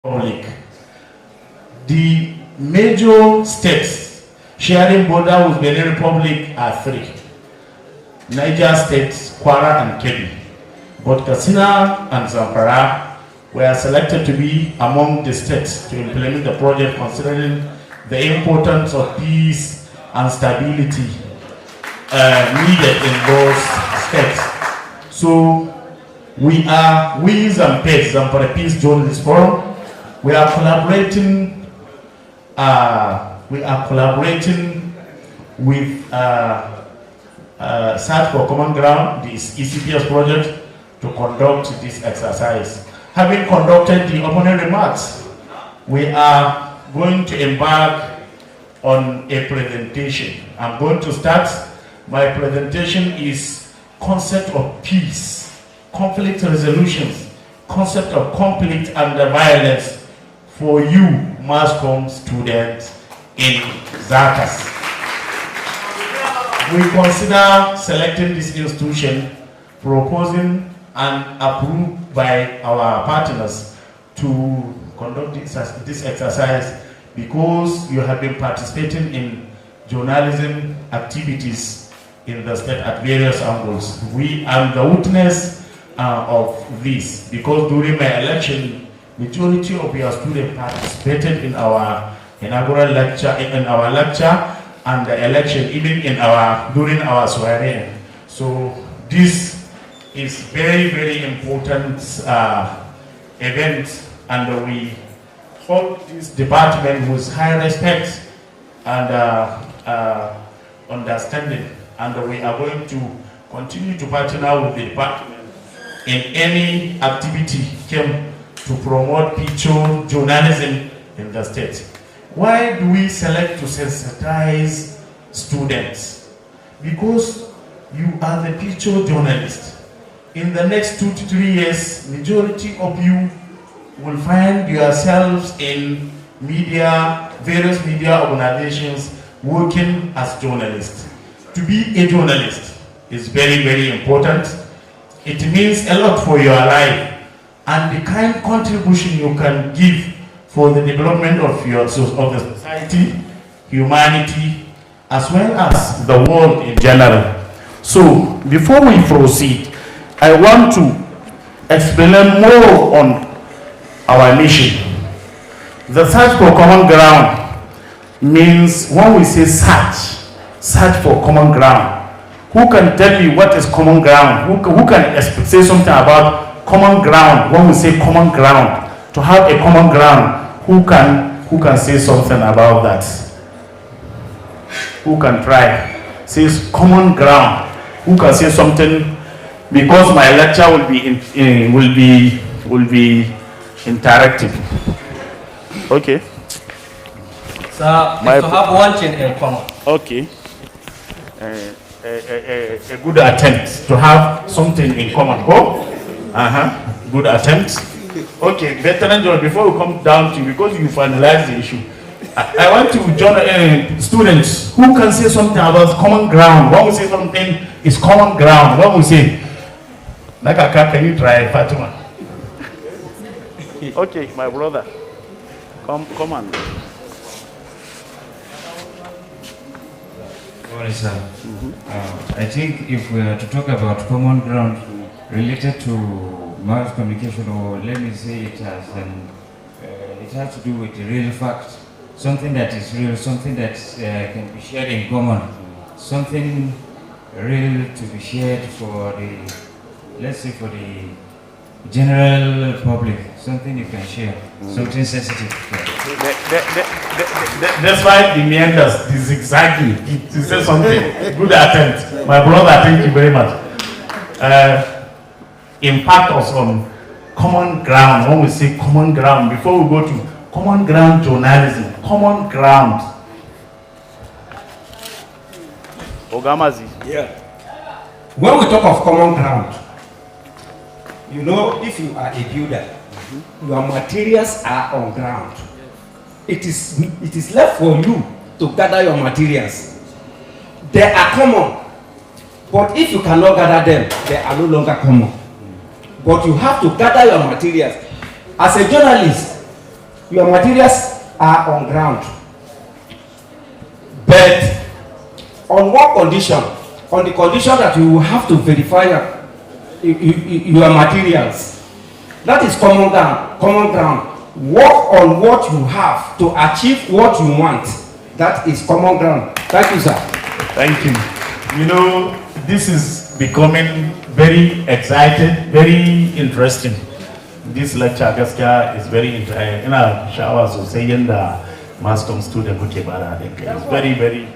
Republic. The major states sharing border with Benin Republic are three: Niger State, Kwara, and Kebbi. But Katsina and Zamfara were selected to be among the states to implement the project, considering the importance of peace and stability needed in those states. So we ZAMPEJF, Zamfara Peace Journalist Forum, we are collaborating with Search for Common Ground, this ECPS project, to conduct this exercise. Having conducted the opening remarks, we are going to embark on a presentation. I'm going to start. My presentation is concept of peace, conflict resolutions, concept of conflict and violence for you mass comm students in Zacas. We consider selecting this institution, proposing and approved by our partners to conduct this exercise because you have been participating in journalism activities in the state at various angles. We are the witness of this because during my election, majority of your students participated in our inaugural lecture, and the election, even during our swearing. So this is very, very important event, and we hold this department with high respect and understanding, and we are going to continue to partner with the department in any activity came to promote picture journalism in the state. Why do we select to sensitize students? Because you are the picture journalist. In the next 2 to 3 years, majority of you will find yourselves in media, various media organizations working as journalists. To be a journalist is very, very important. It means a lot for your life and the kind of contribution you can give for the development of the society, humanity, as well as the world in general. So before we proceed, I want to explain more on our mission. The search for common ground means when we say search for common ground. Who can tell me what is common ground? Who can say something about common ground? When we say common ground, to have a common ground, who can say something about that? Who can try? Says common ground. Who can say something? Because my lecture will be interactive. Okay. So to have one thing in common. Okay. A good attempt to have something in common. Oh, good attempt. Okay, veteran John, before we come down to, because you finalize the issue, I want to join students who can say something about common ground. When we say something is common ground, when we say, like can you try, Fatima? Okay, my brother, come on. I think if we are to talk about common ground related to mass communication, or let me say it has to do with the real fact, something that is real, something that can be shared in common, something real to be shared for the, let's say, for the general public, something you can share, something sensitive. That's why the meanders, this exactly, to say something, good attempt. My brother, thank you very much. Impact us on common ground. When we say common ground, before we go to common ground journalism, common ground. Ogamazi. Yeah. When we talk of common ground, you know, if you are a builder, your materials are on ground. It is left for you to gather your materials. They are common, but if you cannot gather them, they are no longer common. But you have to gather your materials. As a journalist, Your materials are on ground. But on what condition? On the condition that you will have to verify your materials. That is common ground. Common ground. Work on what you have to achieve what you want. That is common ground. Thank you, sir. Thank you. You know, this is becoming very exciting, very interesting. This lecture gaskiya is very interesting. Ina sha'awa sosai yanda mass com student muke bara din kai. It's very very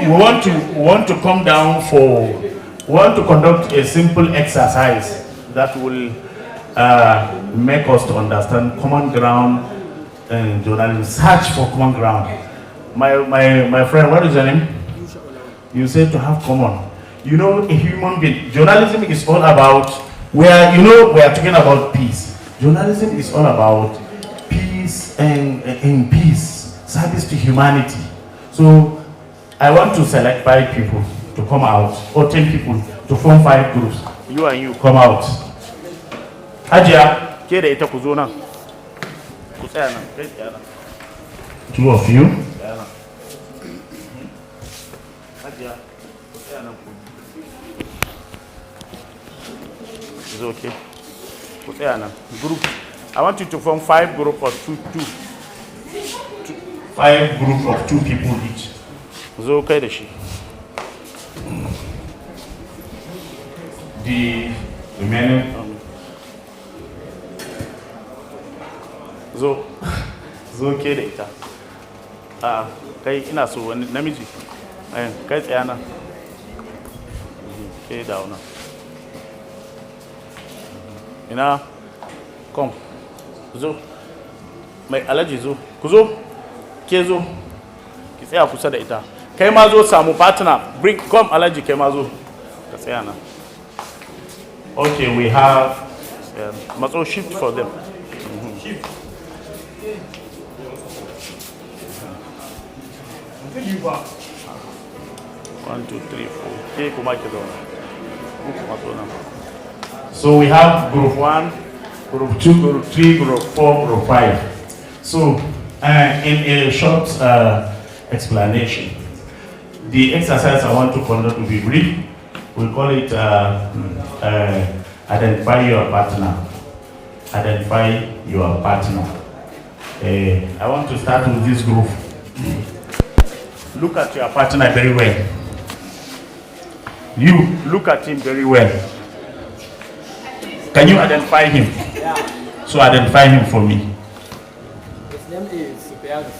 we want to come down for, want to conduct a simple exercise that will make us to understand common ground and journalism. Search for common ground. My friend, what is your name? You said to have common. You know, a human being. Journalism is all about where, you know, we are talking about peace. Journalism is all about peace and peace, service to humanity. So I want to select 5 people to come out, or 10 people to form 5 groups. You and you come out. Ajia, ke da ita ku zo nan. Ku tsaya nan, kai tsaya nan. 2 of you. Ajia, ku tsaya nan ku. It's okay. Ku tsaya nan. Group. I want you to form 5 groups of 5 groups of 2 people each. Zo kai da shi. The remaining zo ke da ita. Kai ina so wani namiji. Kai tsaya nan. Ke da wannan. Ina kom. Zo. Mai alaji zo. Ku zo. Ke zo. Ki tsaya kusa da ita. Kai ma zo samu partner. Bring come alaji kai ma zo. Ka tsaya nan. Okay, we have matso shift for them. Shift. 1, 2, 3, 4. So we have group 1, group 2, group 3, group 4, group 5. So in a short explanation, the exercise I want to conduct will be brief. We call it identify your partner. Identify your partner. I want to start with this group. Look at your partner very well. You look at him very well. Can you identify him? Yeah. So identify him for me. His name is Zacas.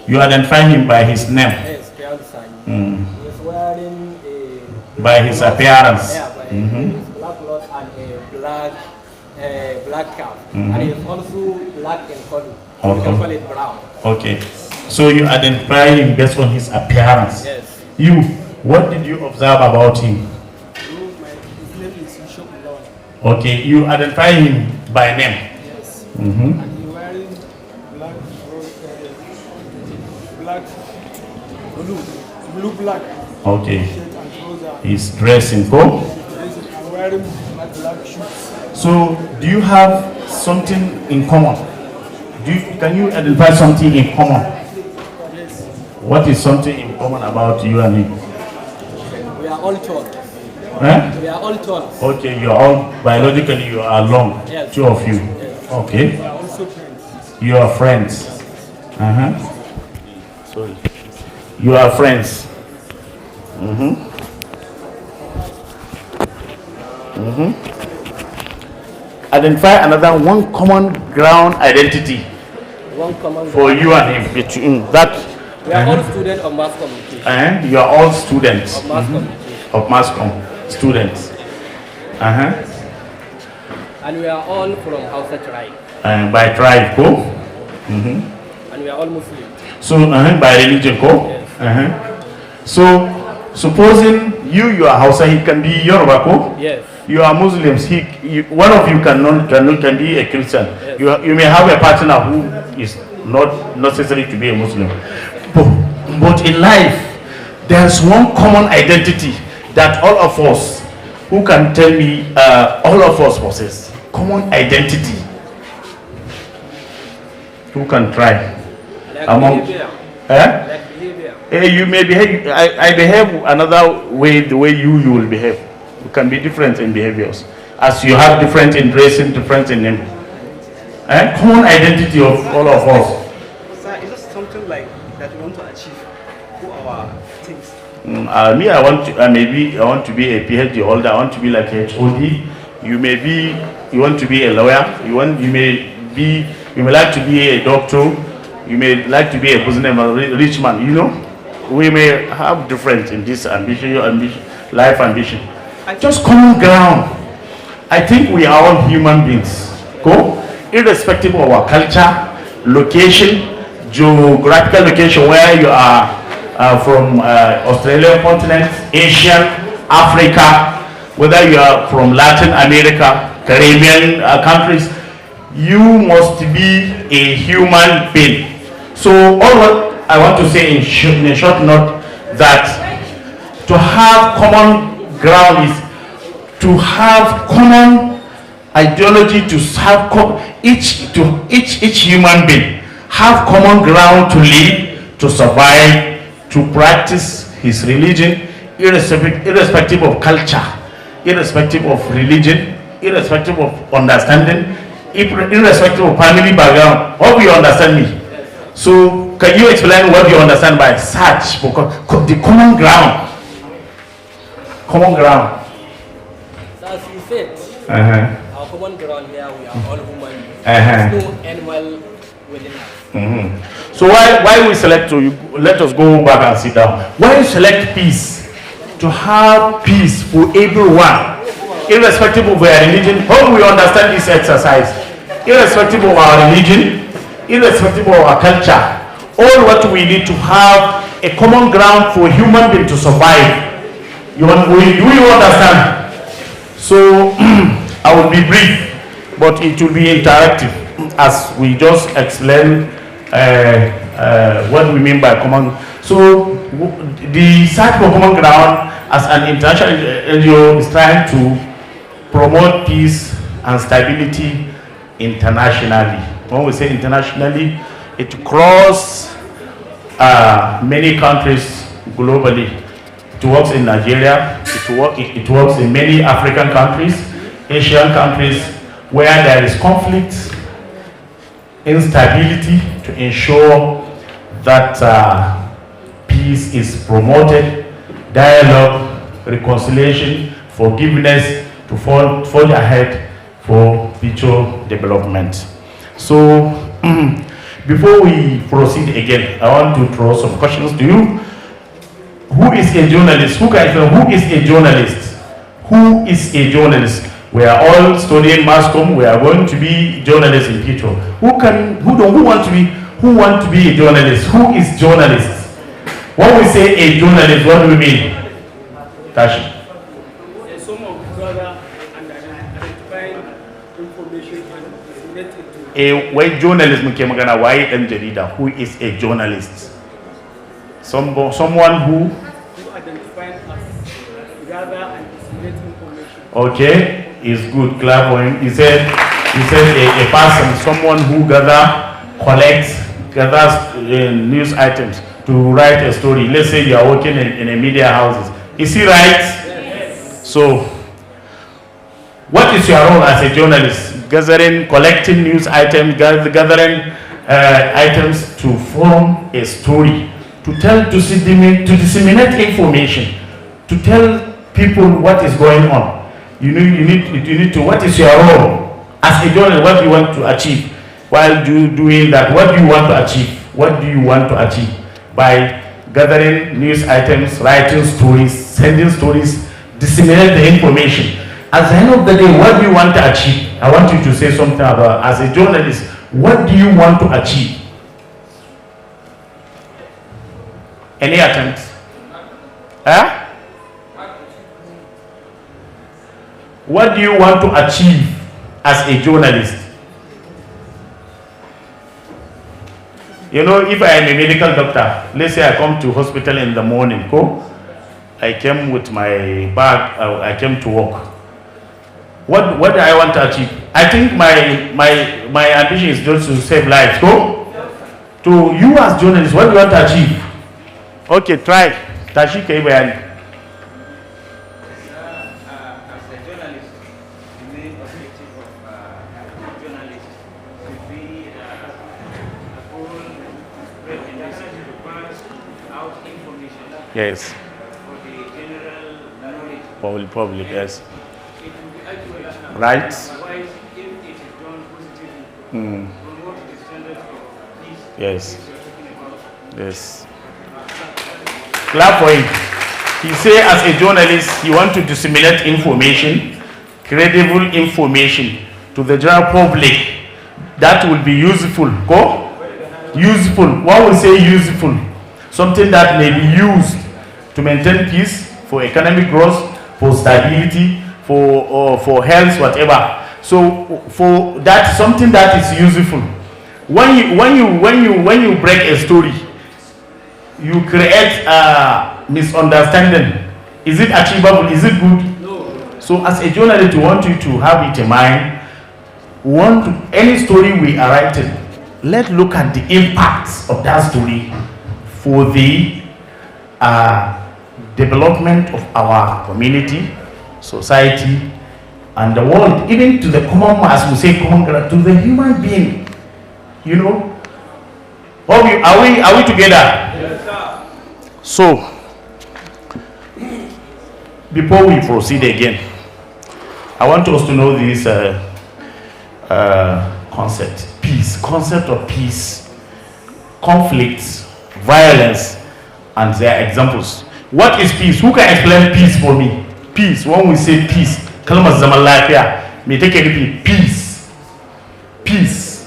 You identify him by his name. Yes, Zacas. He's wearing a by his appearance. Yeah, by his black cloth and a black cap. And he's also black in color. Okay. You can call it brown. Okay. So you identify him based on his appearance. Yes. You, what did you observe about him? His name is Bishop Lord. Okay, you identify him by name. Yes. Mm-hmm. And he's wearing black. Okay. Shirt and trouser. He's dressed in coat. I'm wearing black shoes. So, do you have something in common? Can you identify something in common? Yes. What is something in common about you and him? We are all tall. Eh? We are all tall. Okay, you are all biologically you are long. Yes. 2 of you. Yes. Okay. We are also friends. You are friends. Sorry. You are friends. Identify another one common ground identity One common for you and him. Between that. We are all students of mass communication. You are all students Of mass communication. of mass com students. And we are all from Hausa tribe. By tribe, go. And we are all Muslims. So by religion, go. Yes. So supposing you are Hausa, he can be Yoruba, go. Yes. You are Muslims. One of you can be a Christian. Yes. You may have a partner who is not necessary to be a Muslim. But in life, there's one common identity that all of us, who can tell me, all of us possess common identity? Who can try? Like Among, behavior. eh? Like behavior. You may behave, I behave another way, the way you will behave. You can be different in behaviors. As you have different in dressing, different in name. Common identity of all of us. Sir, is this something like that we want to achieve for our things? Me, I want to, maybe I want to be a PhD holder. I want to be like a HOD. You want to be a lawyer. You may like to be a doctor. You may like to be a businessman, a rich man. You know, we may have different in this ambition, life ambition. Just common ground. I think we are all human beings. Go, irrespective of our culture, location, geographical location, where you are from Australian continent, Asian, Africa, whether you are from Latin America, Caribbean countries, you must be a human being. So all what I want to say in a short note, that to have common ground is to have common ideology, to have each human being have common ground to live, to survive, to practice his religion, irrespective of culture, irrespective of religion, irrespective of understanding, irrespective of family background. Hope you understand me. So can you explain what you understand by such? Because the common ground. Common ground. So as you said, our common ground here, we are all human beings. There's no animal within us. So why we select to, let us go back and sit down. Why select peace? To have peace for everyone, irrespective of our religion. How we understand this exercise? Irrespective of our religion, irrespective of our culture, all what we need to have a common ground for human being to survive. Do you understand? So I will be brief, but it will be interactive as we just explain what we mean by common. So the search for common ground as an international NGO is trying to promote peace and stability internationally. When we say internationally, it crosses many countries globally. It works in Nigeria, it works in many African countries, Asian countries, where there is conflict, instability, to ensure that peace is promoted, dialogue, reconciliation, forgiveness, to forge ahead for future development. So before we proceed again, I want to throw some questions to you. Who is a journalist? Who can explain who is a journalist? Who is a journalist? We are all studying mass comm. We are going to be journalists in future. Who want to be a journalist? Who is journalist? When we say a journalist, what do we mean? Tashi. Someone who gather and identifying information and disseminate it to. Why journalism came magana? Why jarida? Who is a journalist? Someone who Identifying as gather and disseminate information. Okay, is good. Clap for him. He said a person, someone who gathers news items to write a story. Let's say you are working in a media houses. Is he right? Yes. So, what is your role as a journalist? Collecting news items, gathering items to form a story, to disseminate information, to tell people what is going on. You need to. What is your role as a journalist? What do you want to achieve while doing that? What do you want to achieve? What do you want to achieve by gathering news items, writing stories, sending stories, disseminate the information? At the end of the day, what do you want to achieve? I want you to say something about, as a journalist, what do you want to achieve? Any attempts? Huh? What do you want to achieve as a journalist? You know, if I am a medical doctor, let's say I come to hospital in the morning, I came with my bag, I came to work. What do I want to achieve? I think my ambition is just to save lives. Go. To you as journalists, what do you want to achieve? Okay, try. Tashi kai bayani. As a journalist, the main objective of journalists should be a full representation to pass out information. Yes. For the general knowledge. Public, yes. It will be accurate. Right. Otherwise, if it is done positively, promote the standards of peace. Yes. Which we are talking about. Yes. Clap for him. He say as a journalist, he want to disseminate information, credible information to the general public that will be useful. Go? Useful. What we say useful? Something that may be used to maintain peace, for economic growth, for stability, for health, whatever. So for that, something that is useful. When you break a story, you create a misunderstanding. Is it achievable? Is it good? No. So as a journalist, we want you to have it in mind. Any story we are writing, let's look at the impacts of that story for the development of our community, society, and the world, even to the common mass, we say common, to the human being. You know, are we together? Yes, sir. So, before we proceed again, I want us to know this concept of peace, conflicts, violence, and their examples. What is peace? Who can explain peace for me? Peace, when we say peace, kalmar zaman lafiya, me take nufi peace. Peace.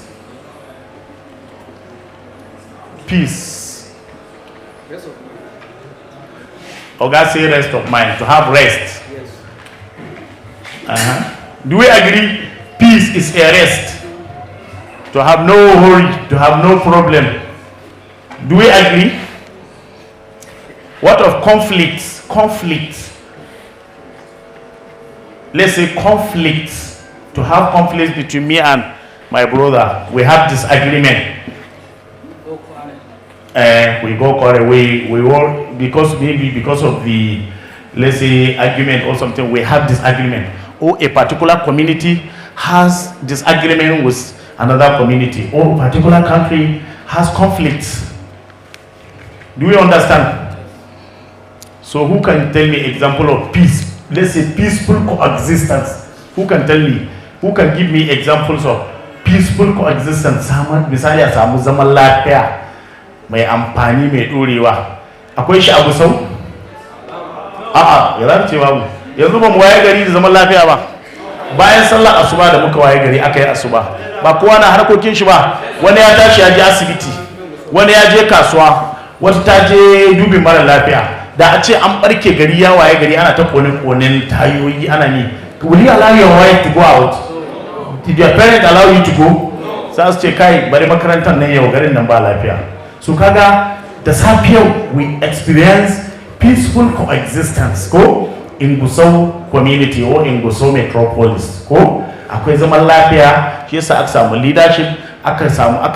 Peace. Rest of mind. Oga say rest of mind, to have rest. Yes. Do we agree? Peace is a rest. To have no worry, to have no problem. Do we agree? What of conflicts? Conflicts. Let's say conflicts. To have conflicts between me and my brother. We have disagreement. We go quarrel. We work because of the, let's say, argument or something. We have disagreement. Or a particular community has disagreement with another community, or a particular country has conflicts. Do you understand? So who can tell me example of peace? Let's say peaceful coexistence. Who can tell me? Who can give me examples of peaceful coexistence? Misali a samu zaman lafiya mai amfani mai dorewa. Akwai shi abu sau? A'a, ya zan ce babu. Yanzu ba mu waye gari da zaman lafiya ba. Bayan sallar asuba da muka waye gari aka yi asuba. Ba kowa na harkokin shi ba. Wani ya tashi ya je asibiti, wani ya je kasuwa, wata ta je dubin mara lafiya. Da a ce an barke gari ya waye gari ana ta konin tayoyi ana ne. Will you allow your wife to go out? Did your parent allow you to go? Sai su ce kai bari makarantar nan yau garin nan ba lafiya. So kaga da safiyar we experience peaceful coexistence ko in Gusau community or in Gusau metropolis ko akwai zaman lafiya. Shi yasa aka samu leadership, aka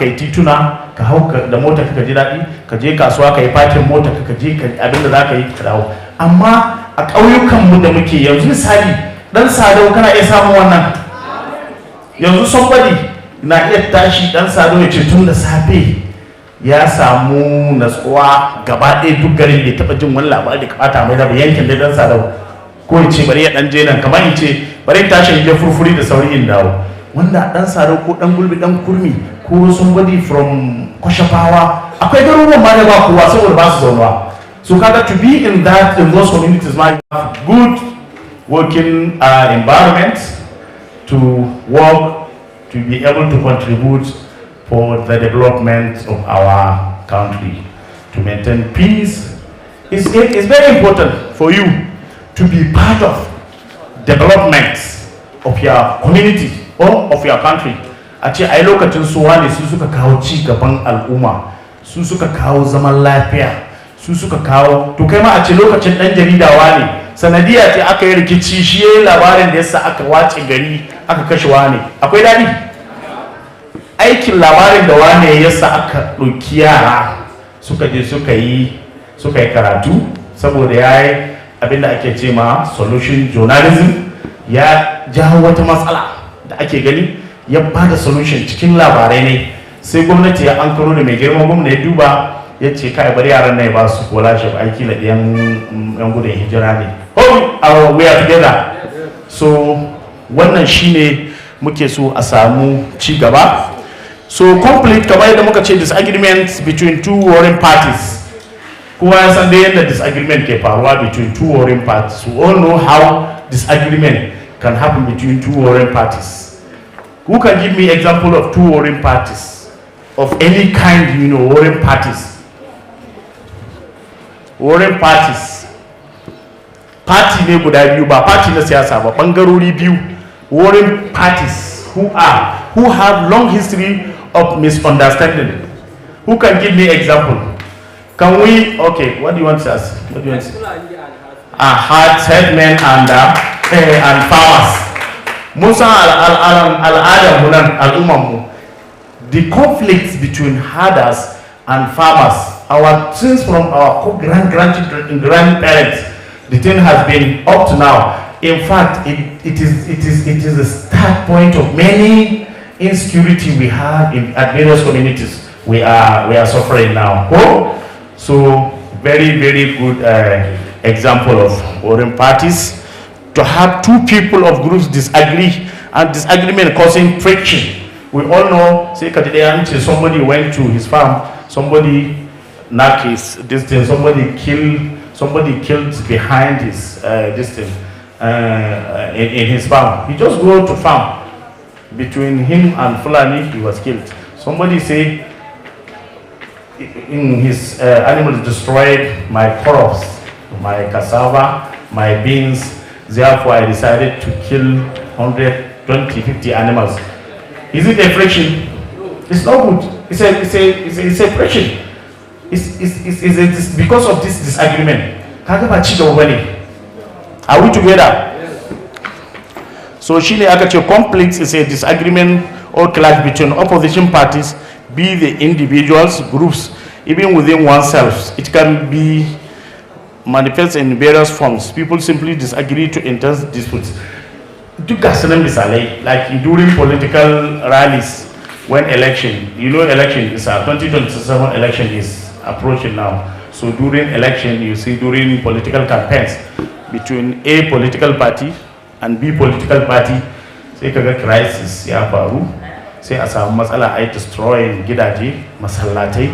yi tituna, ka hau da mota ka ji daɗi, ka je kasuwa ka yi fakin mota ka je abinda za ka yi ka dawo. Amma a ƙauyukanmu da muke yanzu misali dan Sadau kana iya samun wannan. Yanzu somebody na iya tashi dan Sadau ya ce tun da safe ya samu natsuwa gaba ɗaya duk garin bai taɓa jin wani labari da kamata mai da yankin da dan Sadau, ko ya ce bari ya dan je nan, kamar ya ce bari in tashi in je furfuri da sauri in dawo. Wanda dan Sadau ko dan Gulbi dan Kurmi ko somebody from Kwashafawa akwai garuruwan ma da ba kowa saboda ba su zaunawa. So kaga to be in those communities ma have good working environment to work, to be able to contribute for the development of our country, to maintain peace. It's very important for you to be part of development of your community or of your country. A ce ai lokacin su wane su suka kawo ci gaban al'umma, su suka kawo zaman lafiya, su suka kawo. To kai ma a ce lokacin ɗan jaridawa ne sanadiya ce aka yi rikici shi ya yi labarin da yasa aka wace gari aka kashe wane, akwai daɗi? Aikin labarin da wane yasa aka ɗauki yara suka je suka yi karatu saboda ya yi abinda ake ce ma solution journalism, ya jawo wata matsala da ake gani ya bada solution cikin labarai ne, sai gwamnati ya an karo da mai girman gwamna ya duba ya ce kai bari yaran nan ya ba su scholarship aiki da yan gudun hijira ne. We are together. So wannan shine muke so a samu ci gaba. So conflict kamar yadda muka ce disagreements between two warring parties. Kowa ya san da yadda disagreement ke faruwa between two warring parties. We all know how disagreement can happen between two warring parties. Who can give me example of two warring parties of any kind, warring parties? Warring parties. Party ne guda biyu ba party na siyasa ba, bangarori biyu. Warring parties who have long history of misunderstanding. Who can give me example? Can we, okay, what do you want to ask? What do you want to say? Headmen and farmers. Musa al-Adam hunan al-umam. The conflicts between herders and farmers, since from our grandparents, the thing has been up to now. In fact, it is the start point of many insecurity we have at various communities. We are suffering now. So very, very good example of warring parties. To have two people of groups disagree and disagreement causing friction. We all know, say somebody went to his farm, somebody knocked his distance, somebody killed behind his distance in his farm. He just go to farm. Between him and Fulani, he was killed. Somebody say in his animals destroyed my crops, my cassava, my beans. Therefore, I decided to kill 120, 50 animals. Is it a friction? It's not good. It's a friction. It's because of this disagreement. Are we together? So, conflict is a disagreement or clash between opposition parties, be the individuals, groups, even within oneself. It can be manifest in various forms. People simply disagree to intense disputes. Like during political rallies, when election, election is 2027 election is approaching now. So during election, you see during political campaigns between A political party and B political party, sai kaga crisis ya faru, sai a samu matsala ai destroying gidaje, masallatai,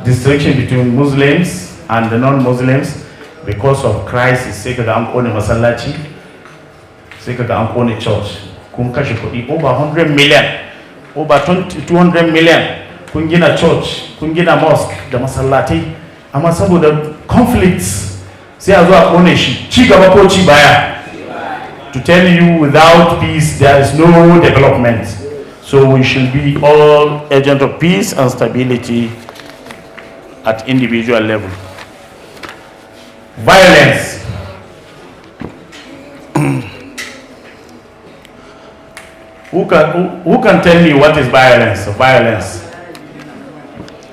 distraction between Muslims and the non-Muslims. Because of crisis, sai kaga an kone masallaci, sai kaga an kone church. Kun kashe kuɗi over 100 million, over 200 million. Kun gina church, kun gina mosque da masallatai, amma saboda conflicts sai a zo a kone shi. Ci gaba ko ci baya? To tell you, without peace there is no development. So we should be all agents of peace and stability at individual level. Violence. Who can tell me what is violence? Violence.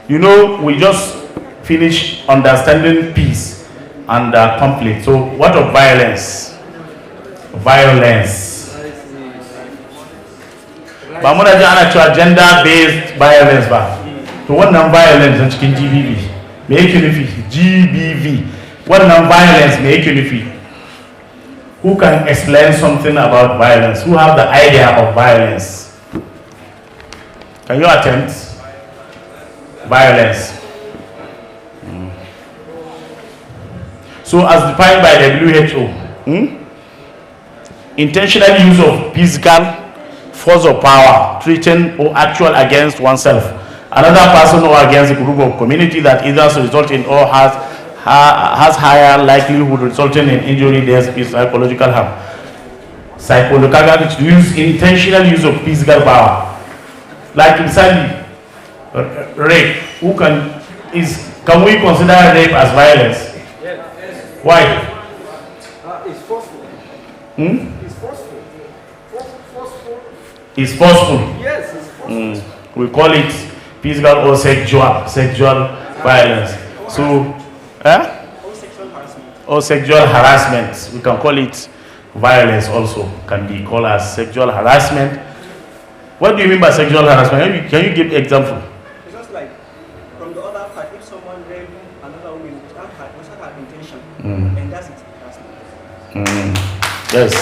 We just finished understanding peace and conflict. So what of violence? Violence. Ba muna ji ana cewa gender-based violence ba. To wannan violence na cikin GBV. Me yake nufi? GBV. Wannan violence me yake nufi? Who can explain something about violence? Who have the idea of violence? Can you attempt? Violence. So as defined by WHO, intentional use of physical force or power, threatened or actual against oneself, another person or against a group of community that either result in or has higher likelihood resulting in injury, death, psychological harm. Psychological intentional use of physical power. Like insanely, rape, Can we consider rape as violence? Yes. Why? It's forceful. It's forceful. Forceful. It's forceful. Yes, it's forceful. We call it physical or sexual violence. So, or sexual harassment. We can call it violence also. Can be called as sexual harassment. What do you mean by sexual harassment? Can you give example? It's just like from the other part, if someone raped another woman without her intention, and that's it. Yes.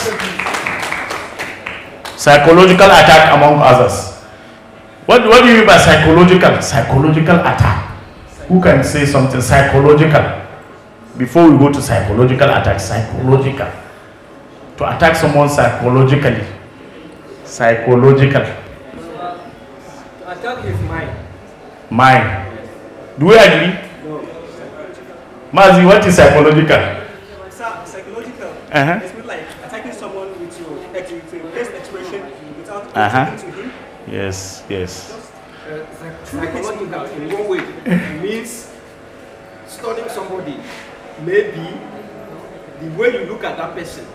Psychological attack among others. What do you mean by psychological? Psychological attack. Who can say something psychological? Before we go to psychological attack, psychological. To attack someone psychologically. Psychological. Attack his mind. Mind. Do we agree? No. Mazi, what is psychological? Psychological. Uh-huh. It's like attacking someone with your best expression without talking to him. Yes. Psychological in one way means studying somebody. Maybe the way you look at that person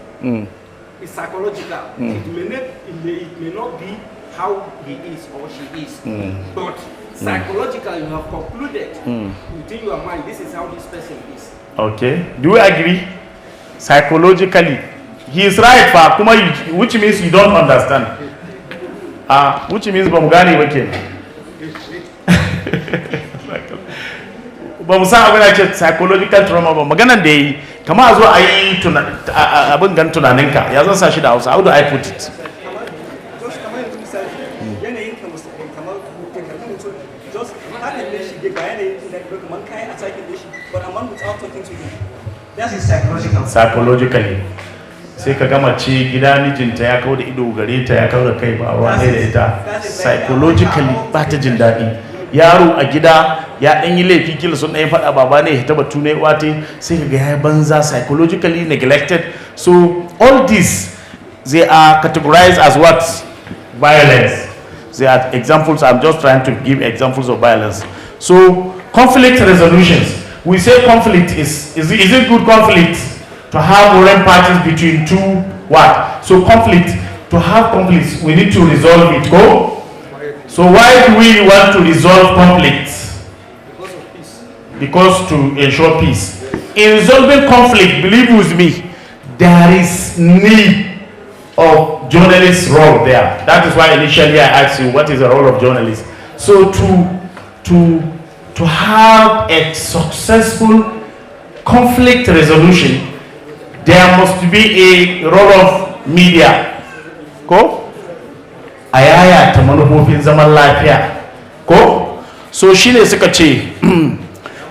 is psychological. It may not be how he is or she is, but psychologically you have concluded within your mind this is how this person is. Okay. Do we agree? Psychologically, he is right, which means you don't understand. Which means Bamugani wake. Ba mu san abin da ke psychological trauma ba maganan da yi kama a zo a yi abin gan tunaninka ya zan sa shi da Hausa. How do I put it? That is psychological. Psychologically. Sai ka gama ce gida mijinta ya kawo da ido gare ta ya kawo da kai ba ruwa ne da ita. Psychologically ba ta jin daɗi. Yaro a gida ya ɗan yi laifi kila sun ɗan faɗa baba ne ya taba tunai wate sai ka ga ya banza psychologically neglected. So all these they are categorized as what? Violence. They are examples. I'm just trying to give examples of violence. So conflict resolutions. We say conflict is it good conflict to have warring parties between two what? So conflict, to have conflicts, we need to resolve it. Go. So why do we want to resolve conflicts? Because of peace. Because to ensure peace. In resolving conflict, believe with me, there is need of journalists' role there. That is why initially I asked you what is the role of journalists. So to have a successful conflict resolution, there must be a role of media. Go. Ayaya ta manufofin zaman lafiya. Ko? So shine suka ce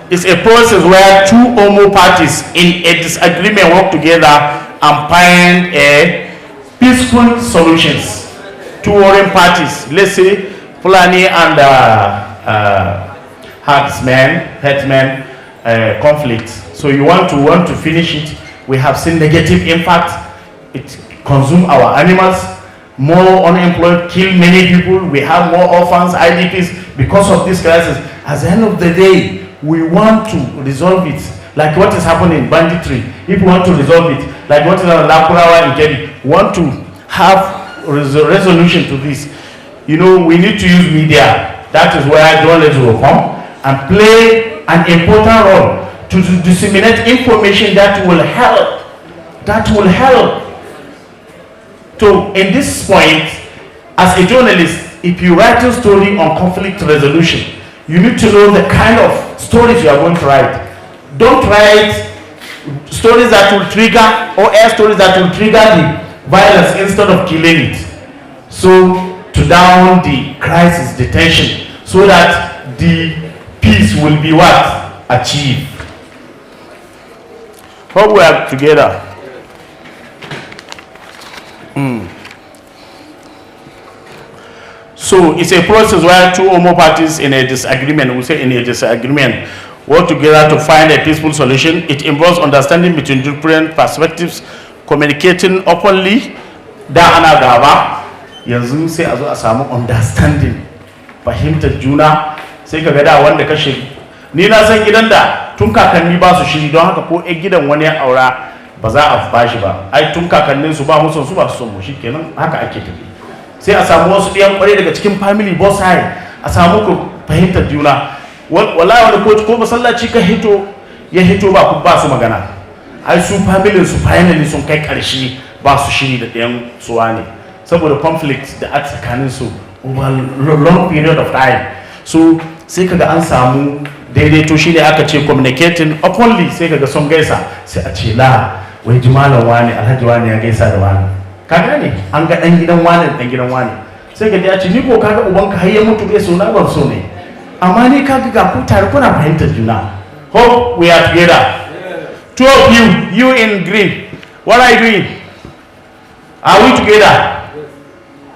it's a process where two or more parties in a disagreement work together and find a peaceful solutions. Two warring parties, let's say Fulani and herdsmen conflict. So you want to finish it. We have seen negative impact. It consumes our animals. More unemployed, kill many people. We have more orphans, IDPs because of this crisis. At the end of the day, we want to resolve it. Like what is happening in banditry. If we want to resolve it, like what is on Lakurawa in Kebbi, we want to have resolution to this. You know, we need to use media. That is where journalists will come and play an important role to disseminate information that will help. So in this point, as a journalist, if you write a story on conflict resolution, you need to know the kind of stories you are going to write. Don't write stories that will trigger or air stories that will trigger the violence instead of killing it. So to down the crisis, the tension, so that the peace will be what? Achieved. Hope we are together. So it's a process where two or more parties in a disagreement, work together to find a peaceful solution. It involves understanding between different perspectives, communicating openly. Da ana gaba, yanzu sai a zo a samu understanding, fahimtar juna, sai ka ga da wanda kashe ni na san gidan da tun kakanni ba su shiri don haka ko gidan wani ya aura ba za a bashi ba ai tun kakannin su ba musu su ba su son mu shikenan haka ake tafi sai a samu wasu ɗiyan kwarai daga cikin family boss side a samu ku fahimtar juna wallahi wani ko masallaci ka hito ya hito ba ku ba su magana ai su family su finally sun kai karshe ba su shiri da ɗiyan suwa ne saboda conflict da a tsakanin su over long period of time so sai kaga an samu daidaito shi ne aka ce communicating openly sai kaga sun gaisa sai a ce la wai jimalan wani alhaji wani ya gaisa da wani kaga ne an ga dan gidan wani dan gidan wani sai ka ya ce ni ko kaga ubanka har ya mutu bai so na ban so ne amma ni kaga ga ku tare kuna fahimtar juna hope we are together. Two of you in green, what are you doing? Are we together?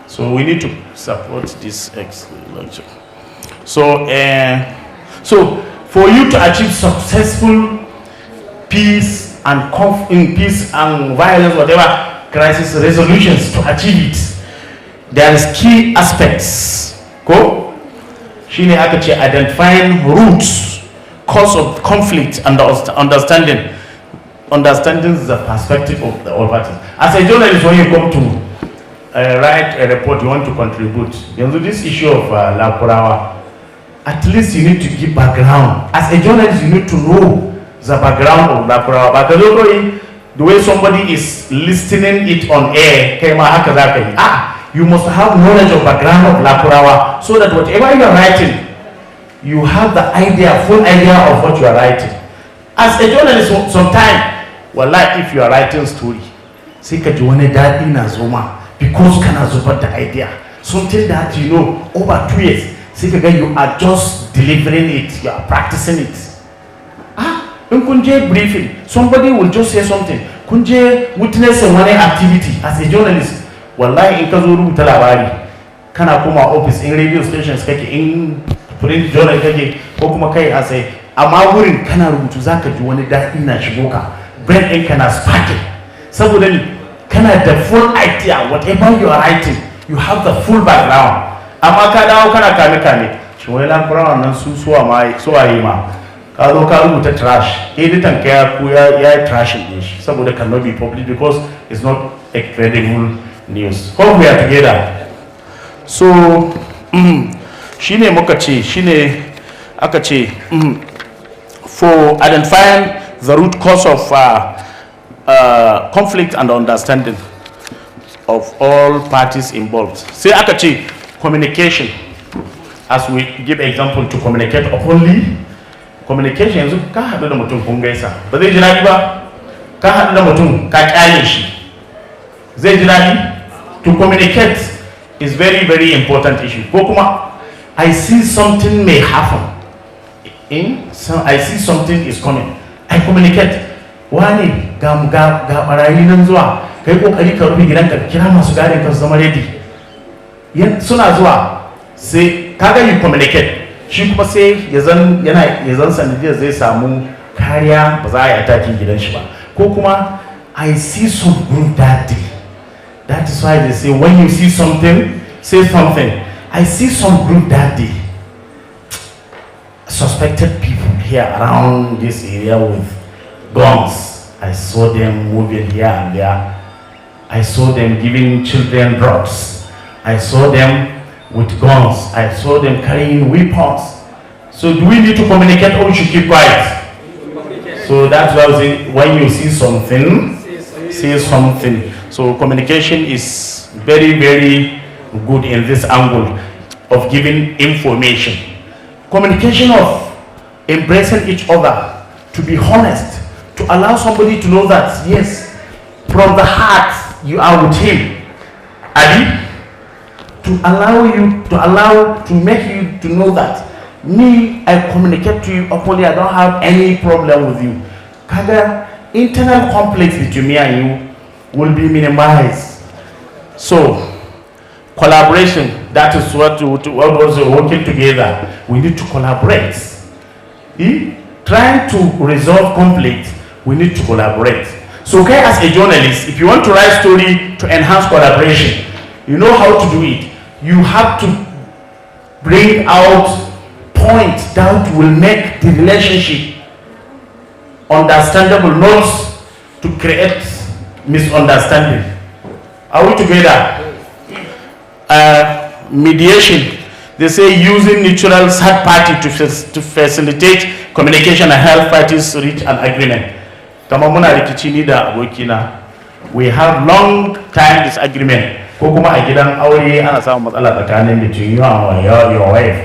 So we need to support this lecture. So for you to achieve successful peace and peace and violence, whatever crisis resolutions, to achieve it, there is key aspects. Go. Shine aka ce identifying roots, cause of conflict, and understanding the perspective of the all parties. As a journalist, when you come to write a report, you want to contribute. This issue of Lakurawa, at least you need to give background. As a journalist, you need to know the background of Lakurawa. But the way somebody is listening it on air, you must have knowledge of background of Lakurawa, so that whatever you are writing, you have the full idea of what you are writing. As a journalist, sometimes, if you are writing story, say ka ji wani daɗi na zoma because kana zubar the idea. Something that you know over 2 years, say ka you are just delivering it, you are practicing it. In kunje briefing, somebody will just say something. Kunje witnessing one activity as a journalist. In ka zo rubuta labari, kana kuma office in radio stations kake, in print journal kake, ko kuma kai as a amma wurin kana rubutu zaka ji wani daɗi na shigo ka, brain ɗinka na sparking. Saboda ni kana da full idea whatever you are writing, you have the full background. Amma ka dawo kana kame shi wai Lakurawa nan su suwaye ma ka zo ka rubuta trash, editan ka ya yi trashing din shi saboda cannot be published because it's not a credible news. Hope we are together. So shine muka ce aka ce for identifying the root cause of conflict and understanding of all parties involved. Say aka ce communication, as we give example to communicate openly. Communication yanzu ka haɗu da mutum kun gaisa ba zai ji daɗi ba, ka haɗu da mutum ka kyale shi zai ji daɗi. To communicate is very very important issue. Ko kuma I see something may happen, I see something is coming, I communicate. Wani ga barayi nan zuwa, kai kokari ka rufe gidanka, kira masu gadin ka su zama ready. Suna zuwa sai kaga you communicate, shi kuma sai ya zan sanadiyar zai samu kariya, ba za a yi attacking gidan shi ba. Ko kuma I see some group that day. That is why they say when you see something, say something. I see some group that day, suspected people here around this area with guns. I saw them moving here and there. I saw them giving children drugs. I saw them with guns. I saw them carrying weapons. So do we need to communicate or we should keep quiet? So that's why I was saying, when you see something, say something. So communication is very, very good in this angle of giving information. Communication of embracing each other, to be honest, to allow somebody to know that, yes, from the heart, you are with him. Adi, to make you to know that, me, I communicate to you openly, I don't have any problem with you. Kaga, internal conflicts between me and you will be minimized. So, collaboration, that is what was working together. We need to collaborate. Trying to resolve conflict, we need to collaborate. So, okay, as a journalist, if you want to write story to enhance collaboration, you know how to do it. You have to bring out point that will make the relationship understandable, not to create misunderstanding. Are we together? Mediation. They say using neutral third party to facilitate communication and help parties reach an agreement. We have long time disagreement. Between you and your wife,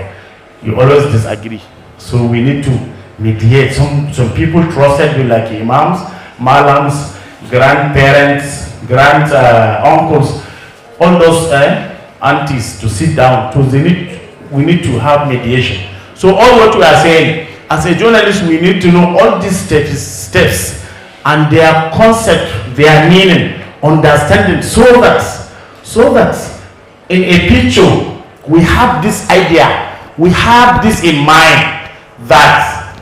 you always disagree. So we need to mediate. Some people trusted me like imams, malams, grandparents, uncles, all those aunties to sit down. So we need to have mediation. So all what we are saying, as a journalist, we need to know all these steps and their concept, their meaning, understanding, so that in a picture we have this idea, we have this in mind, that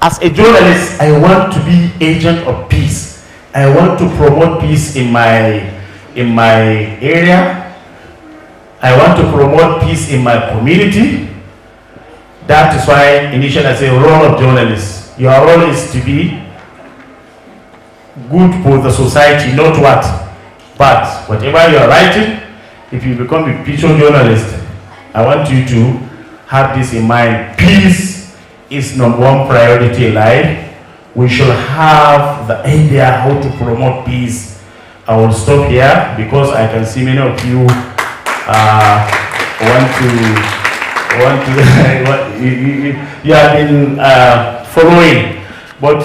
as a journalist I want to be agent of peace. I want to promote peace in my area. I want to promote peace in my community. That is why initially I say role of journalists. Your role is to be good for the society, not what. But whatever you are writing, if you become a picture journalist, I want you to have this in mind. Peace is number one priority in life. We should have the idea how to promote peace. I will stop here because I can see many of you you have been following, but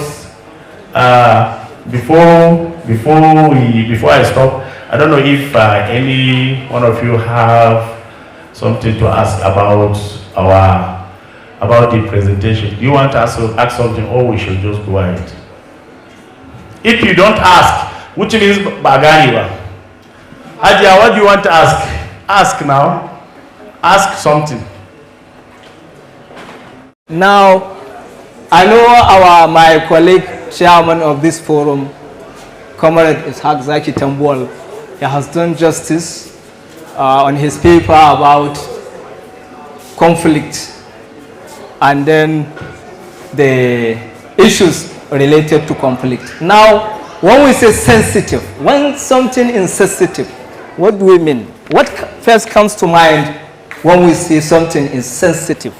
before I stop, I don't know if any one of you have something to ask about the presentation. Do you want to ask something, or we should just go ahead? If you don't ask, which means baganiwa. Adia, what do you want to ask? Ask now. Ask something. Now, I know my colleague, chairman of this forum, Comrade Zacas Tambol, he has done justice on his paper about conflict and then the issues related to conflict. Now, when we say sensitive, when something is sensitive, what do we mean? What first comes to mind when we say something is sensitive?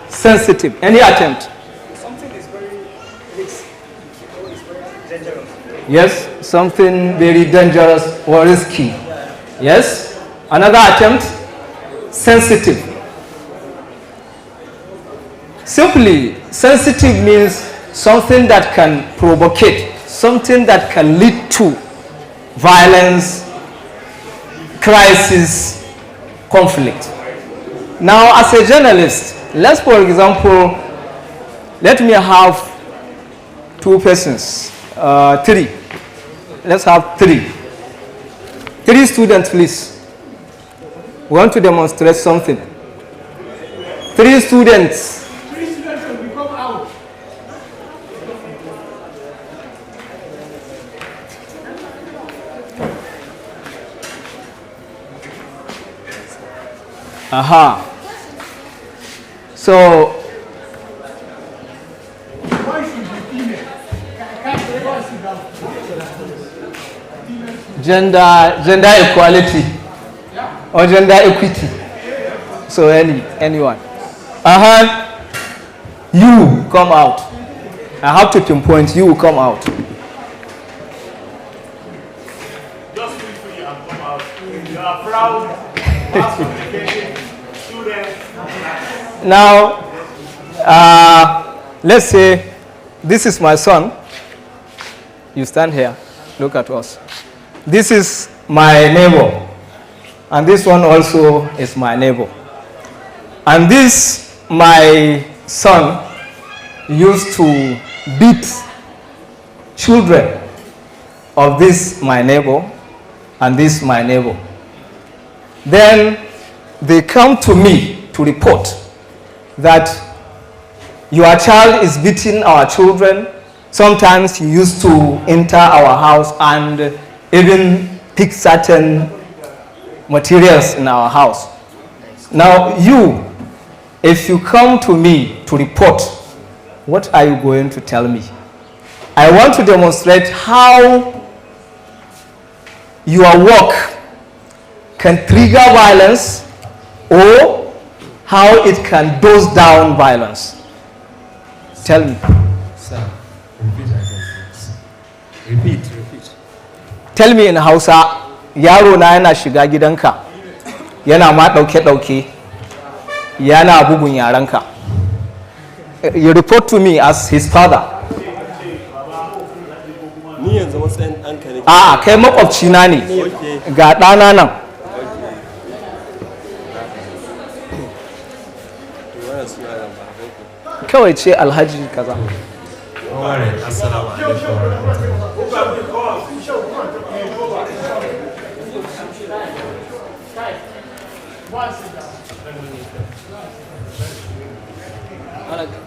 Sensitive. Any attempt? Something is very risky or is very dangerous. Yes, something very dangerous or risky. Yes. Another attempt? Sensitive. Simply, sensitive means something that can provocate, something that can lead to violence, crisis, conflict. Now, as a journalist, let's, for example, let me have two persons, three. Let's have three. Three students, please. We want to demonstrate something. Three students. Three students will become out. Aha. So, Why should be female? gender equality or gender equity. So anyone. You come out. I have to pinpoint you come out. Just feel free and come out. You are proud, mass communication, students. Now, let's say this is my son. You stand here. Look at us. This is my neighbor. And this one also is my neighbor. And this, my son, used to beat children of this, my neighbor, and this, my neighbor. Then they come to me to report that your child is beating our children. Sometimes he used to enter our house and even pick certain materials in our house. Now you if you come to me to report, what are you going to tell me? I want to demonstrate how your work can trigger violence or how it can dose down violence. Tell me. Sir, repeat. Tell me in Hausa, yaro na yana shiga gidanka, yana ma ɗauke-ɗauke, yana bugun yaranka. You report to me as his father. Ni yanzu matsayin ɗanka ne. A'a, kai makwabcina ne. Ga ɗana nan. Kawai ce Alhaji kaza. Assalamu alaikum.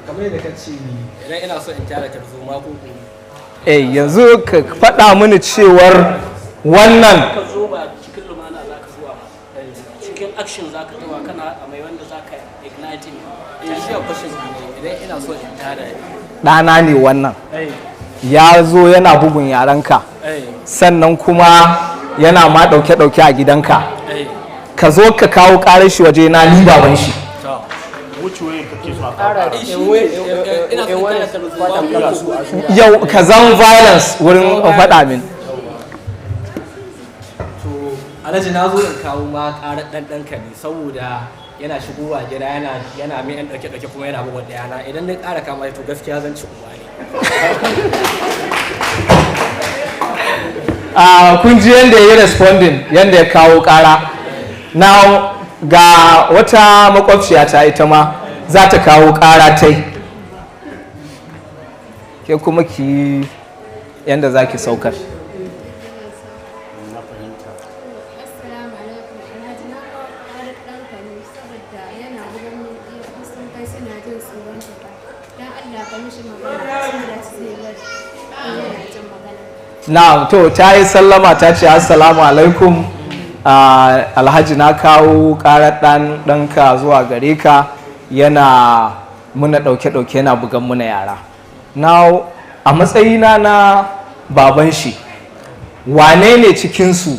kamar yadda ka ce idan ina so in tara tarzoma ko Yanzu ka faɗa mini cewar wannan ka zo ba cikin lumana za ka zuwa cikin action za ka zuwa kana a mai wanda za ka ignite shi a kwashin idan ina so in tara ɗana ne wannan. Ya zo yana bugun yaranka, sannan kuma yana ma ɗauke-ɗauke a gidanka. Ka zo ka kawo ƙarar shi waje na ni baban shi. Yau ka zan violence wurin faɗa min. Alhaji na zo in kawo ma ƙarar ɗanɗanka ne saboda yana shigowa gida yana mai yan ɗauke-ɗauke kuma yana bugun ɗayana idan na ƙara kama to gaskiya zan ci uwa ne. Kun ji yadda ya yi responding, yadda ya kawo ƙara. Now ga wata makwabciya ta ita ma za ta kawo ƙara ta yi. Ke kuma ki yi yadda za ki saukar. Na'am, to ta yi sallama ta ce assalamu alaikum, Alhaji na kawo ƙarar ɗanka zuwa gare ka, yana muna ɗauke-ɗauke yana bugan muna yara. Now a matsayina na baban shi, wane ne cikinsu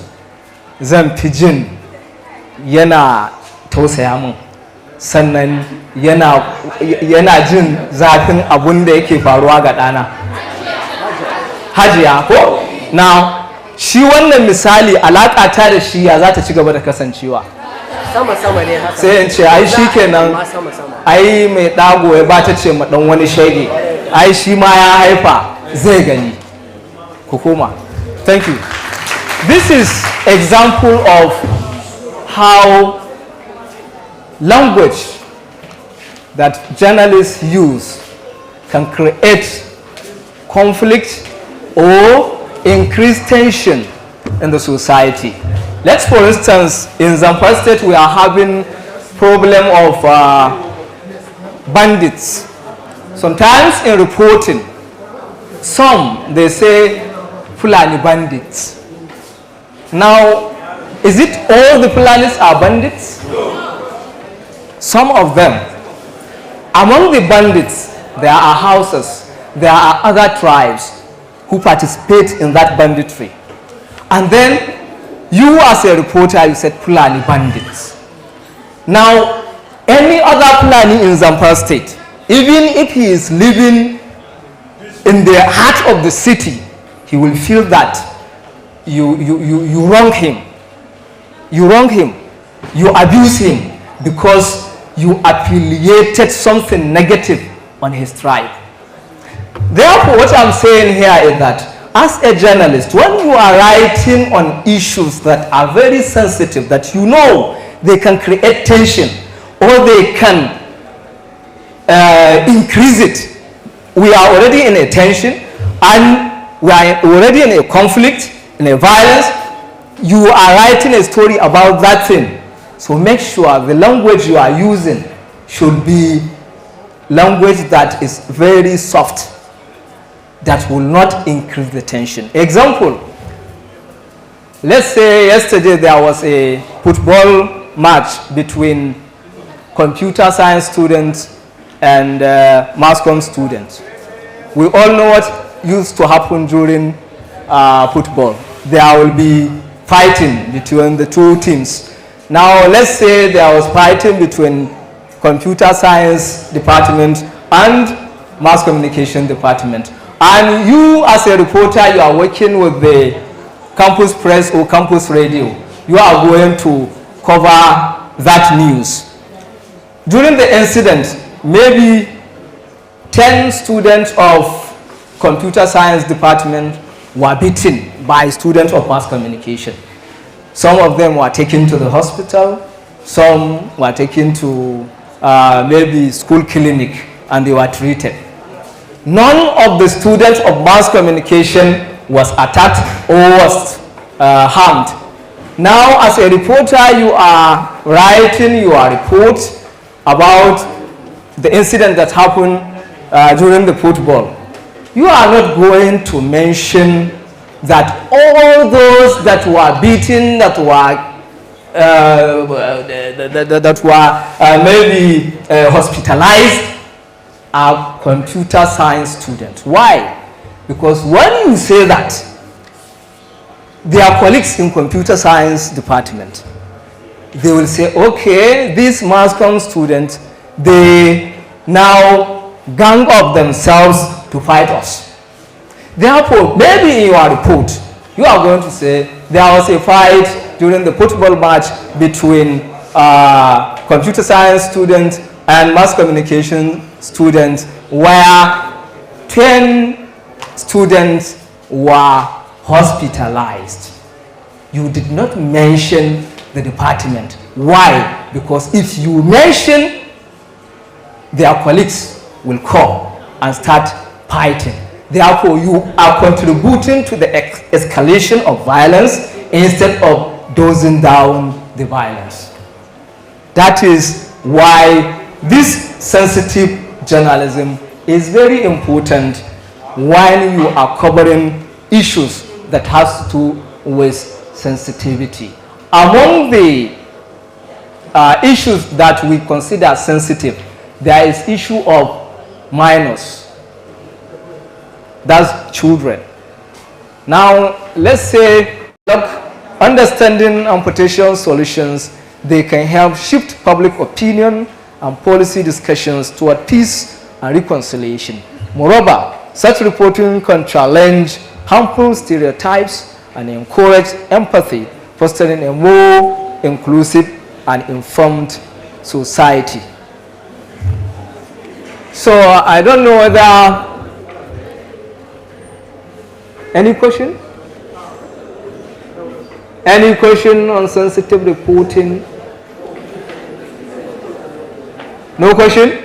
zan fi jin yana tausaya min, sannan yana jin zafin abun da yake faruwa ga ɗana? Hajiya ko? Now shi wannan misali alaƙa ta da shi ya za ta ci gaba da kasancewa? Sama-sama ne haka. Sai in ce ai shi kenan, ai mai ɗago ya ba ta ce ma ɗan wani shege, ai shi ma ya haifa zai gani. Hukuma. Thank you. This is example of how language that journalists use can create conflict or increase tension in the society. Let's, for instance, in Zamfara State, we are having problem of bandits. Sometimes in reporting, they say Fulani bandits. Now, is it all the Fulanis are bandits? Some of them. Among the bandits, there are houses, there are other tribes who participate in that banditry. And then you as a reporter, you said Fulani bandits. Now, any other Fulani in Zamfara State, even if he is living in the heart of the city, he will feel that you wrong him. You wrong him. You abuse him because you affiliated something negative on his tribe. Therefore, what I'm saying here is that as a journalist, when you are writing on issues that are very sensitive, that you know they can create tension or they can increase it, we are already in a tension and we are already in a conflict, in a violence. You are writing a story about that thing. So make sure the language you are using should be language that is very soft, that will not increase the tension. Example, let's say yesterday there was a football match between computer science students and mass comm students. We all know what used to happen during football. There will be fighting between the two teams. Now, let's say there was fighting between computer science department and mass communication department. And you, as a reporter, you are working with the campus press or campus radio. You are going to cover that news. During the incident, maybe 10 students of computer science department were beaten by students of mass communication. Some of them were taken to the hospital, some were taken to maybe school clinic, and they were treated. None of the students of mass communication was attacked or was harmed. Now, as a reporter, you are writing your report about the incident that happened during the football. You are not going to mention that all those that were beaten, that were maybe hospitalized, are computer science students. Why? Because when you say that, their colleagues in computer science department, they will say, okay, these mass comm students, they now gang up themselves to fight us. Therefore, maybe in your report, you are going to say there was a fight during the football match between computer science students and mass communication students, where 10 students were hospitalized. You did not mention the department. Why? Because if you mention, their colleagues will come and start fighting. Therefore, you are contributing to the escalation of violence instead of dozing down the violence. That is why this sensitive journalism is very important when you are covering issues that has to do with sensitivity. Among the issues that we consider sensitive, there is issue of minors. That's children. Now, let's say, look, understanding amputation solutions, they can help shift public opinion and policy discussions toward peace and reconciliation. Moreover, such reporting can challenge harmful stereotypes and encourage empathy, fostering a more inclusive and informed society. So I don't know whether any question? Any question on sensitive reporting? No question?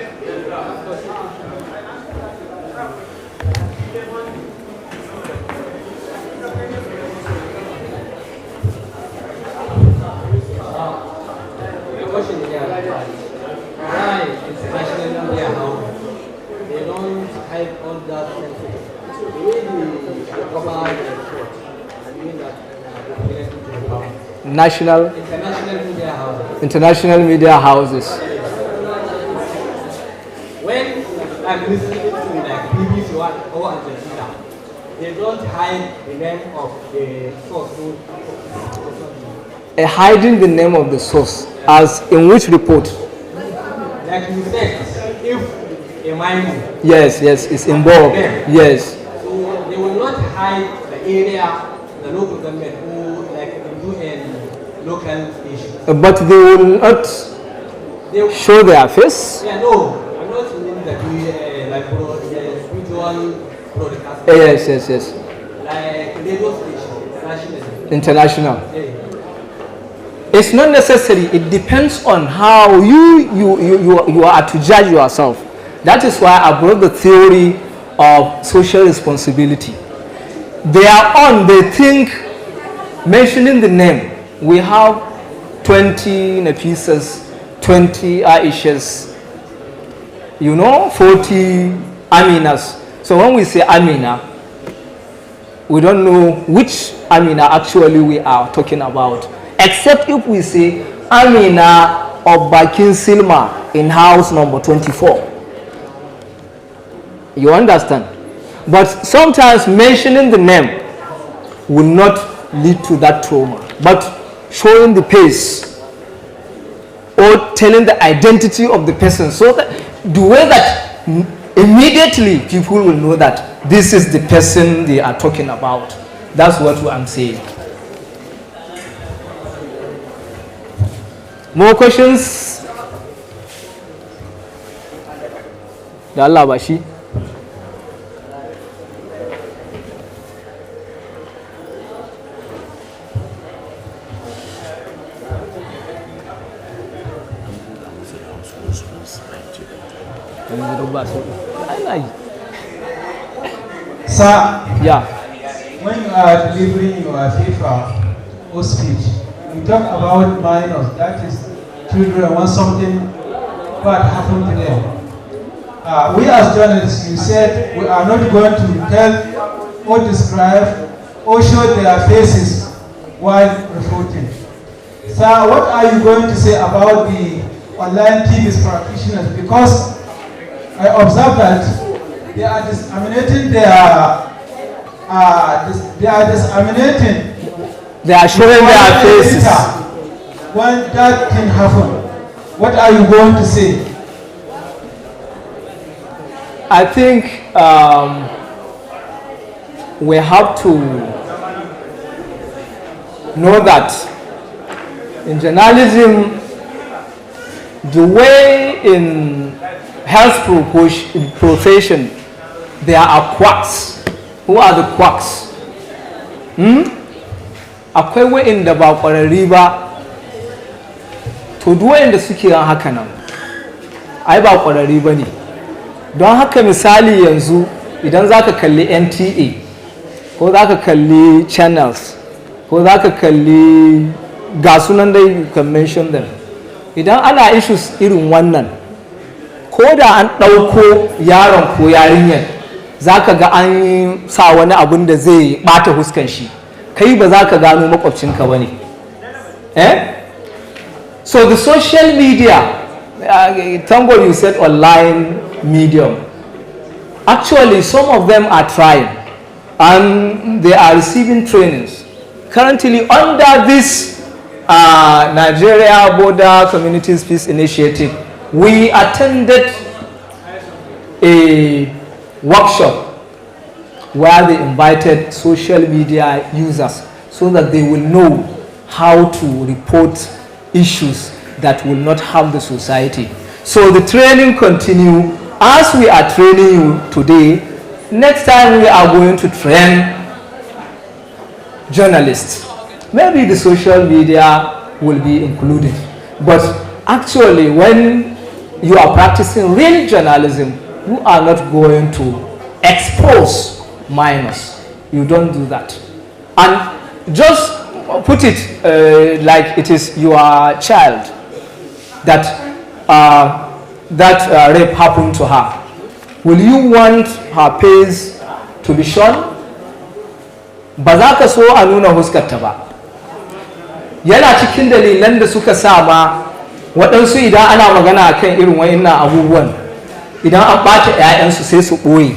International media houses. When I'm listening to like BBC or Al Jazeera, they don't hide the name of the source. Hiding the name of the source, as in which report? Like you said, if a minor. Yes, it's involved. Yes. So they will not hide the area, the local government, who like do a local issue. But they will not show their face? Yeah, no. I'm not meaning that we like visual broadcast. Yes. Like radio station, international. Yeah. It's not necessary. It depends on how you are to judge yourself. That is why I brought the theory of social responsibility. They are on, they think, mentioning the name. We have 20 Nafisas, 20 Aishas, 40 Aminas. So when we say Amina, we don't know which Amina actually we are talking about. Except if we say Amina of Bakin Silma in house number 24. You understand? But sometimes mentioning the name will not lead to that trauma. But showing the face or telling the identity of the person, so that the way that immediately people will know that this is the person they are talking about. That's what I'm saying. More questions? Da Allah bashi. Sir, Yeah. when you are delivering your FIFA or speech, you talk about minors, that is, children want something bad happen to them. We as journalists, you said we are not going to tell or describe or show their faces while reporting. Sir, what are you going to say about the online TV practitioners? Because I observe that they are disseminating they are showing their faces. When that can happen, what are you going to say? I think we have to know that in journalism, the way in health profession, there are quacks. Who are the quacks? Akwai wa'inda ba ƙwararri ba, to duk wa'inda suke yin haka nan ai ba ƙwararri ba ne. Don haka misali yanzu idan za ka kalli NTA ko za ka kalli channels ko za ka kalli ga sunan dai you can mention them, idan ana issues irin wannan, ko da an ɗauko yaron ko yarinyar za ka ga an sa wani abun da zai ɓata huskan shi, kai ba za ka gano makwabcinka ba ne. So the social media, thank God you said online medium, actually some of them are trying and they are receiving trainings. Currently under this Nigeria Border Communities Peace Initiative, we attended a workshop where they invited social media users so that they will know how to report issues that will not harm the society. So the training continue. As we are training you today, next time we are going to train journalists. Maybe the social media will be included. But actually, when you are practicing real journalism, you are not going to expose minors. You don't do that. And just put it like it is your child that rape happened to her. Will you want her face to be shown? Ba za ka so a nuna huskarta ba. Yana cikin dalilan da suka sa ma waɗansu idan ana magana kan irin wa'innan abubuwan, idan an ɓata 'ya'yansu sai su ɓoye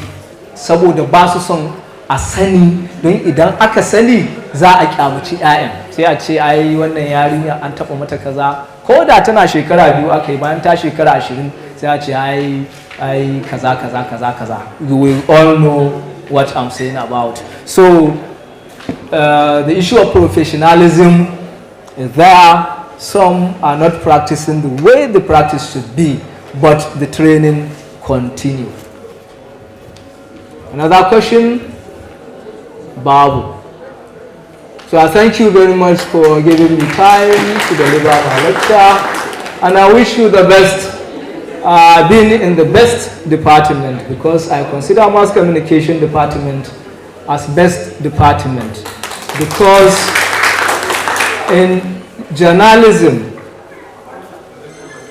saboda ba su son a sani, don idan aka sani za a kyamaci 'ya'yan, sai a ce ai wannan yarinya an taɓa mata kaza, ko da tana shekara 2 aka yi, bayan ta shekara 20 sai a ce ai kaza kaza kaza kaza. You will all know what I'm saying about. So the issue of professionalism is there. Some are not practicing the way the practice should be, but the training continue. Another question? Babu. So I thank you very much for giving me time to deliver my lecture, and I wish you the best, being in the best department, because I consider mass communication department as best department, because in journalism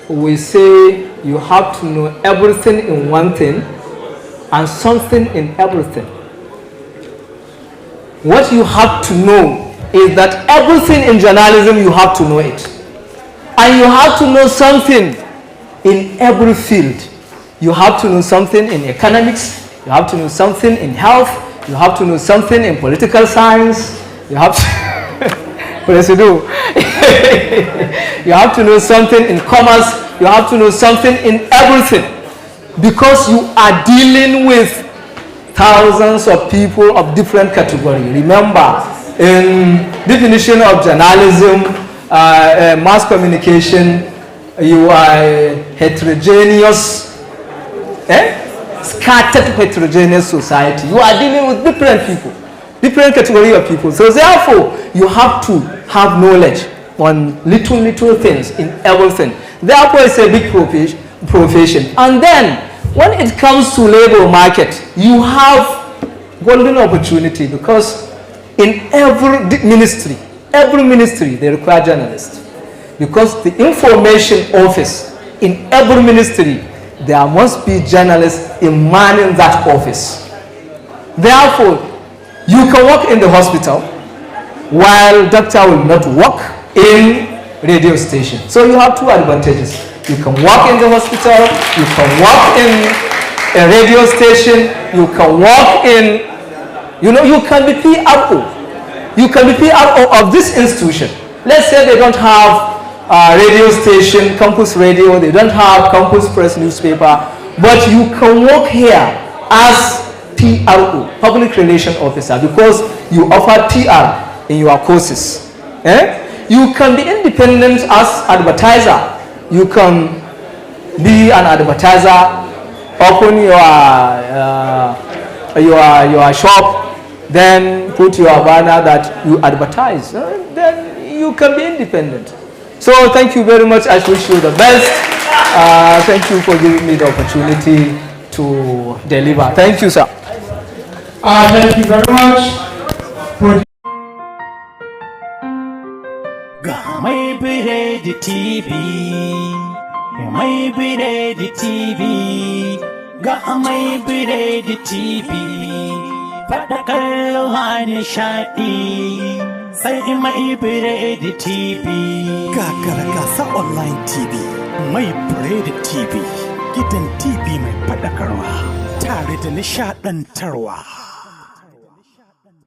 we say you have to know everything in one thing and something in everything. What you have to know is that everything in journalism you have to know it. And you have to know something in every field. You have to know something in economics, you have to know something in health, you have to know something in political science, you have to, you have to know something in commerce, you have to know something in everything. Because you are dealing with thousands of people of different categories. Remember, in definition of journalism, mass communication, you are heterogeneous, scattered heterogeneous society. You are dealing with different people, different category of people. So therefore, you have to have knowledge on little things in everything. Therefore, it's a big profession. And then, when it comes to labor market, you have golden opportunity, because in every ministry, they require journalists. Because the information office, in every ministry, there must be journalists in manning that office. Therefore, you can work in the hospital, while doctor will not work in radio station. So you have two advantages. You can work in the hospital, you can work in a radio station, you can work in, you can be PRO. You can be PRO of this institution. Let's say they don't have a radio station, campus radio, they don't have campus press newspaper, but you can work here as PRO, public relation officer, because you offer PR in your courses. You can be independent as advertiser. You can be an advertiser, open your shop, then put your banner that you advertise. Then you can be independent. So thank you very much. I wish you the best. Thank you for giving me the opportunity to deliver. Thank you, sir. Thank you very much. Mai Biredi TV, Mai Biredi TV, ga Mai Biredi TV, faɗa kallo nishaɗi, sai Mai Biredi TV. Gagara gasa online TV, Mai Biredi TV, gidan TV mai faɗakarwa, tare da nishaɗantarwa.